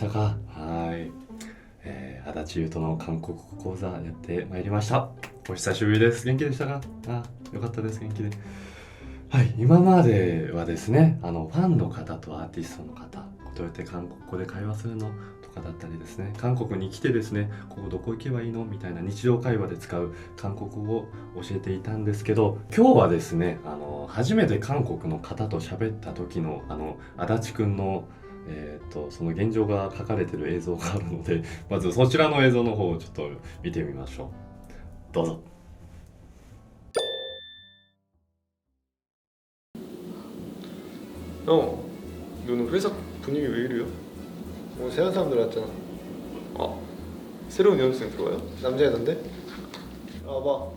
したか？はい、足立優斗の韓国語講座やってまいりました。お久しぶりです。元気でしたか？よかったです。元気で。はい、今まではですね、ファンの方とアーティストの方、どうやって韓国語で会話するのとかだったりですね、韓国に来てですね、ここどこ行けばいいのみたいな日常会話で使う韓国語を教えていたんですけど、今日はですね、初めて韓国の方と喋った時の足立くんのその現状が書かれてる映像があるので、まずそちらの映像の方をちょっと見てみましょう。どうぞ。형, 너는 회사 분위기 왜 이래요? 뭐 새로운 사람들 왔잖아. 아, 새로운 연습생 들어와요? 남자애던데? 와봐.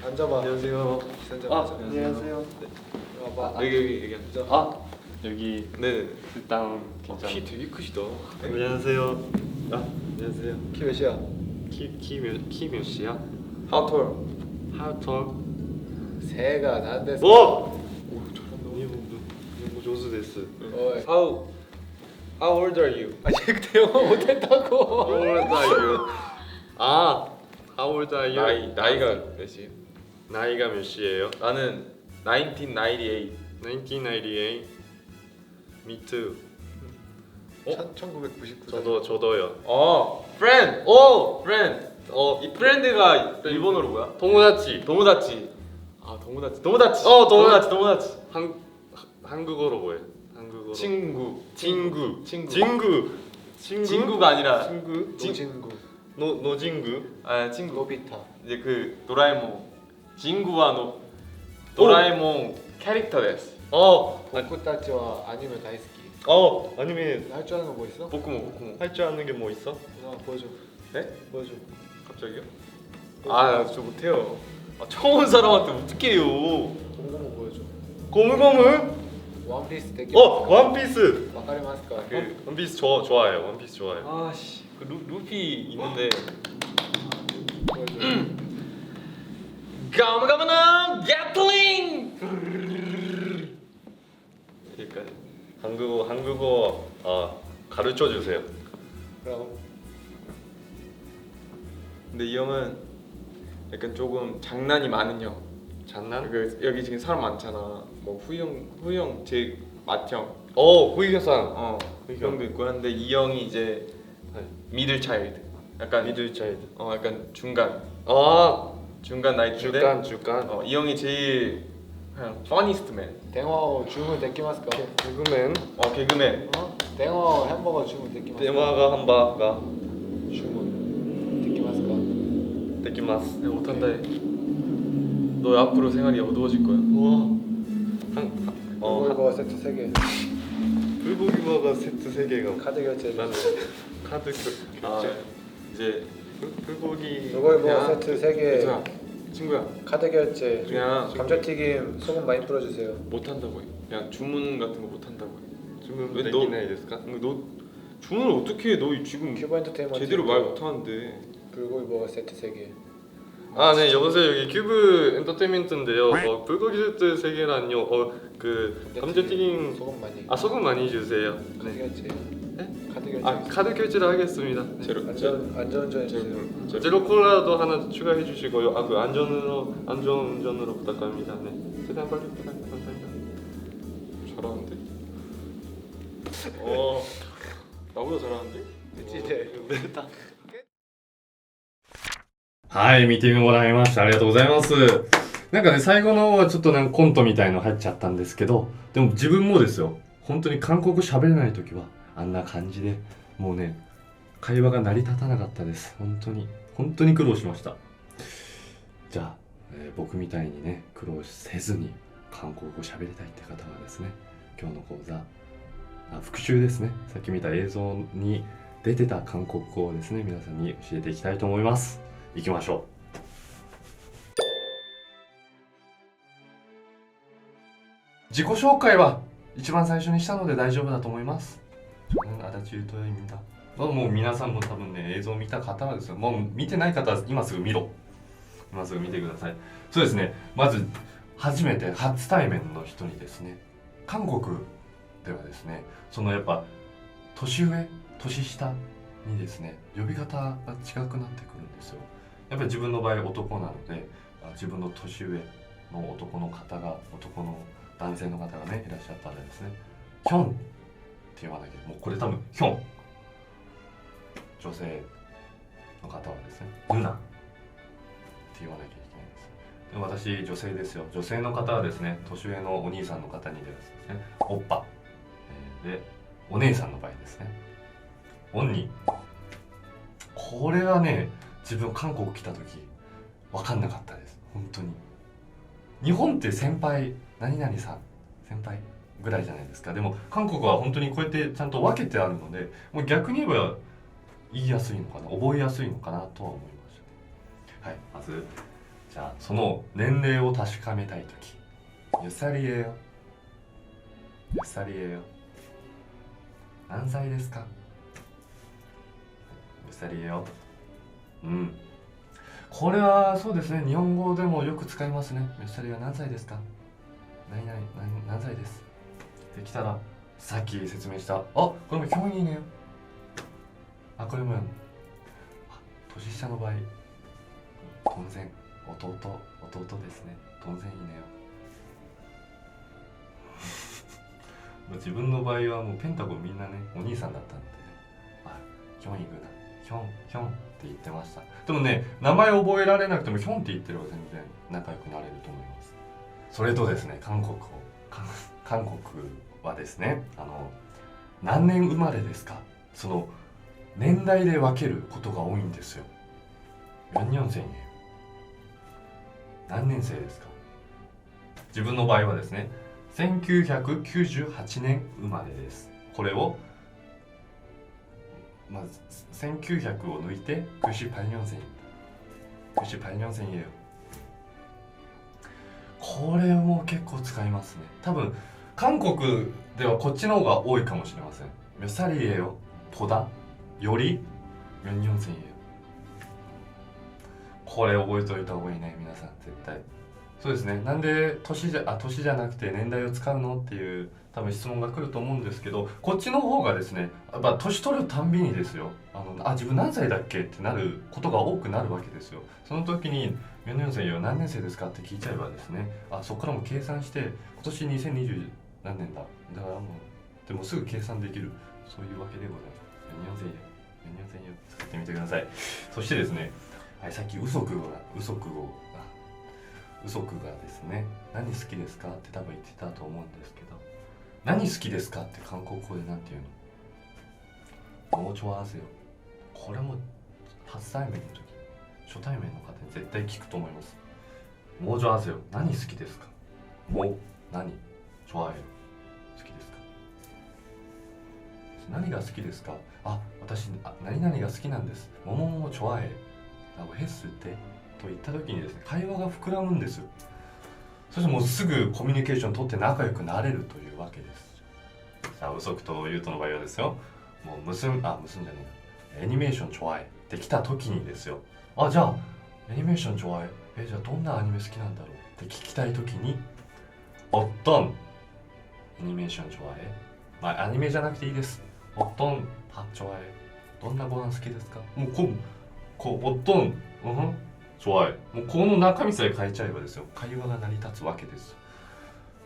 앉아봐. 안녕하세요. 앉아봐. 안녕하세요. 네. 와봐. 여기 앉아. 여기 네. 일단 키 되게 크시다. 안녕하세요. 안녕하세요. 키 몇이야? 키 몇이야? How tall? How tall? 새가 난데. 오, 잘한다. 일본 조수です. 어이. How old are you? 아직 영어 못했다고. How old are you? How old are you? 나이가 몇이에요? 나이가 몇이에요? 나는 1998. 1998. Me too. 1999. 저도요. friend. friend. 이 프렌드가 일본어로 뭐야? 도모다치. 도모다치. 도모다치. 도모다치. 한국어로 뭐예요? 한국어로. 친구. 친구. 친구가 아니라 친구. 노진구. 노진구. 친구. 노비타. 이제 그 도라에몽. 친구와 도라에몽 캐릭터 데스. 보쿠타치와 아니면 다이스키. 아니면 할 줄 아는 거 뭐 있어? 보쿠모. 할 줄 아는 게 뭐 있어? 보여줘. 네? 보여줘. 갑자기요? 저 못해요. 처음 온 사람한테 어떻게 해요? 고무고무 보여줘. 고무고무? 원피스 되게. 원피스. 와카리마스까? 원피스 좋아해요. 원피스 좋아해요. 아씨, 그 루피 있는데. 보여줘. 가마가마나 갸틀링. 그러니까 한국어 가르쳐 주세요. 그럼 근데 이 형은 약간 조금 장난이 많은 형. 장난? 여기 지금 사람 많잖아. 뭐 후형 제 맏형. 후이교상. 그 형도 있고 한데 이 형이 이제 미들 차일드. 약간 미들 차일드. 약간 중간 나이트인데. 중간. 이 형이 제일 그냥 퍼니스트 맨. 댕어 주문 데키마스까? 개그맨. 개그맨. 댕어 햄버거 주문 데키마스까? 대마가 한바가 주문 데키마스까? 데키마스. 내가 못한다 해. 너 앞으로 생활이 어두워질 거야. 이거 세트 3개. 불고기버거 세트 3개가 카드 결제. 나는 카드 결제. 이제 불고기 이거 그냥- 세트 3개. 얘들아, 친구야. 카드 결제. 그냥 감자튀김 소금 많이 뿌려주세요. 못한다고 해. 그냥 주문 같은 거 못한다고 해. 주문 왜 되기나이ですか? 너 주문을 어떻게 해? 너 지금 큐브 엔터테인먼트. 제대로 말 못하는데. 불고기 세트 3개. 네, 여보세요. 여기 큐브 엔터테인먼트인데요. 불고기 세트 3개란요. 그 감자튀김 소금 많이. 소금 많이 주세요. 카드 결제. 네? 카드 결제. 카드 결제를 하겠습니다. 네. 안전운전 해주세요. 제로 콜라도 하나 추가해 주시고요. 그 안전운전으로 부탁합니다. 네. 최대한 빨리 부탁합니다. 감사합니다. 잘하는데. 나보다 잘하는데? 됐지 이제. はい、見てもらいました。ありがとうございます。なんかね、最後の方はちょっとコントみたいの入っちゃったんですけど、でも自分もですよ、本当に韓国語喋れない時はあんな感じで、もうね、会話が成り立たなかったです。本当に苦労しました。じゃあ、僕みたいにね、苦労せずに韓国語喋りたいって方はですね、今日の講座、復習ですね。さっき見た映像に出てた韓国語をですね、皆さんに教えていきたいと思います。行きましょう。自己紹介は一番最初にしたので大丈夫だと思います。저는足立優斗입니다。もう皆さんも多分ね、映像を見た方はですよ。もう見てない方は今すぐ見ろ。今すぐ見てください。そうですね。まず初対面の人にですね、韓国ではですね、そのやっぱ年上年下にですね呼び方が違くなってくるんですよ。やっぱり自分の場合男なので自分の年上の男の男性の方がねいらっしゃったらですねヒョンって言わなきゃ、もうこれ多分ヒョン、女性の方はですねヌナって言わなきゃいけないです。で私女性ですよ。女性の方はですね年上のお兄さんの方にですねオッパ、でお姉さんの場合ですねオンニ。これはね自分韓国来た時分かんなかったです。本当に日本って先輩何々さん先輩ぐらいじゃないですか。でも韓国は本当にこうやってちゃんと分けてあるので、もう逆に言えば言いやすいのかな、覚えやすいのかなとは思いました。はい、まずじゃあその年齢を確かめたい時몇 살이에요 몇 살이에요何歳ですか몇 살이에요。これはそうですね、日本語でもよく使いますね。몇 살이에요何歳ですか、何歳です。できたらさっき説明したこれも教員ねよ。これも年下の場合当然弟ですね。当然いいねよ。自分の場合はもうペンタゴンみんなねお兄さんだったんでね、ヒョンイグナヒョンって言ってました。でもね名前覚えられなくてもヒョンって言ってれば全然仲良くなれると思います。それとですね韓国はですね何年生まれですか、その年代で分けることが多いんですよ。몇 년생이에요何年生ですか。自分の場合はですね1998年生まれです。これをまず1900を抜いて98년생이에요。これも結構使いますね。多分韓国ではこっちの方が多いかもしれません。몇 살이에요 보다より몇 년생이에요。これ覚えておいた方がいいね皆さん絶対。そうですね。なんで年じゃなくて年代を使うのっていう多分質問が来ると思うんですけど、こっちの方がですね年取るたんびにですよ自分何歳だっけってなることが多くなるわけですよ。その時に몇 년생이에요何年生ですかって聞いちゃえばですねそこからも計算して今年2020何年だだからもうでもすぐ計算できる、そういうわけでございます。몇 년생이에요使ってみてください。そしてですねさっきウソクがですね何好きですかって多分言ってたと思うんですけど、何好きですかって韓国語で何て言うの。もう좋아하세요。これも初対面の時初対面の方に絶対聞くと思います。もう좋아하세요何好きですか。もう何좋아해요好きですか。何が好きですか。私何々が好きなんです。もも좋아해ラヘスってと言った時にですね会話が膨らむんです。そしてもうすぐコミュニケーション取って仲良くなれるというわけです。さあウソクとユウトの場合はですよ、もう結んじゃねえ、アニメーション좋아해ってきた時にですよ、じゃあアニメーション좋아해じゃあどんなアニメ好きなんだろうって聞きたい時に어떤アニメーション좋아해、アニメじゃなくていいです。어떤 밥 좋아해どんなご飯好きですか。もう어떤 좋아해もうこの中身さえ変えちゃえばですよ会話が成り立つわけです。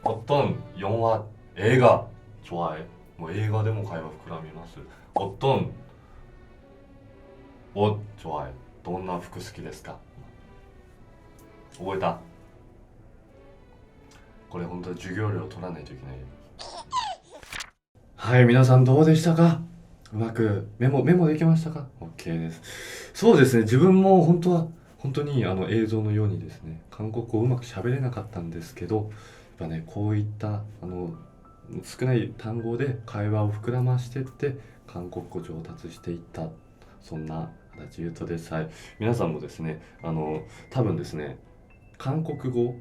어떤 영화映画좋아해もう映画でも会話膨らみます。어떤 옷 좋아해どんな服好きですか。覚えた。これ本当に授業料取らないといけない。はい、皆さんどうでしたか。うまくメモできましたか。 OK です。そうですね、自分も本当に映像のようにですね韓国語をうまく喋れなかったんですけど、やっぱねこういった少ない単語で会話を膨らましてって韓国語上達していった、そんな足立優斗です。はい、皆さんもですね多分ですね韓国語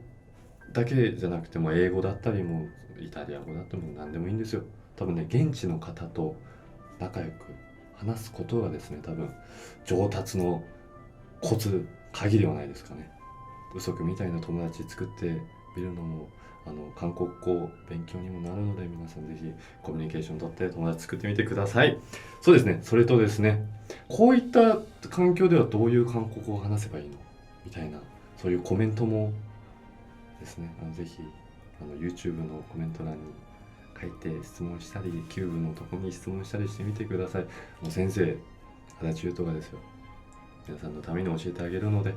だけじゃなくても英語だったりもイタリア語だっても何でもいいんですよ。多分ね現地の方と仲良く話すことがですね多分上達のコツ鍵ではないですかね。ウソクみたいな友達作って見るのも韓国語勉強にもなるので、皆さんぜひコミュニケーション取って友達作ってみてください。そうですね。それとですね、こういった環境ではどういう韓国語を話せばいいのみたいな、そういうコメントもですね、ぜひYouTube のコメント欄に書いて質問したり、キューブのとこに質問したりしてみてください。先生、足立優斗がですよ、皆さんのために教えてあげるので、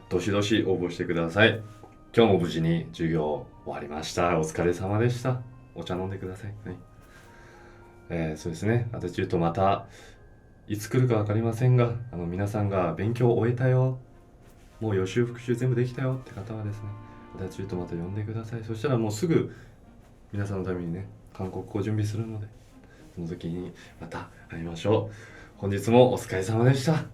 どしどし応募してください。今日も無事に授業終わりました。お疲れ様でした。お茶飲んでください。はい。そうですね。足立優斗またいつ来るか分かりませんが、皆さんが勉強を終えたよ、もう予習復習全部できたよって方はですね、足立優斗また呼んでください。そしたらもうすぐ皆さんのためにね、韓国語を準備するので、その時にまた会いましょう。本日もお疲れ様でした。